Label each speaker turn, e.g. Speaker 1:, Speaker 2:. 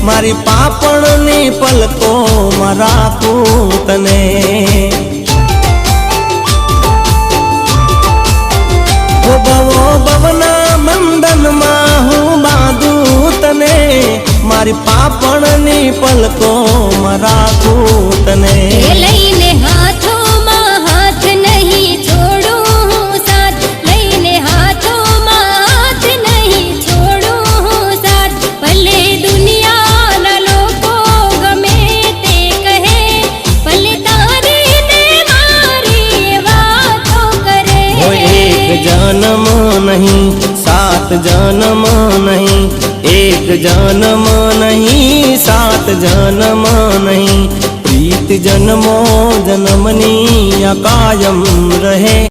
Speaker 1: मारी पापणनी पलको में राखूं तने। भवो भवना बंधन में हूँ बांधू तने, मारी पापणनी पलको में राखूं तने।
Speaker 2: लईने हाथों में हाथ नहीं छोड़ूं साथ, लईने हाथों में हाथ नहीं छोड़ूं साथ। भले दुनिया ना लोको गमे ते कहे, भले तारी ने मारी बातों करे।
Speaker 1: वो एक जन्म नहीं सात जन्म नहीं, एक जन्म नहीं सात जन्म नहीं, प्रीत जन्मों जन्मनी कायम रहे।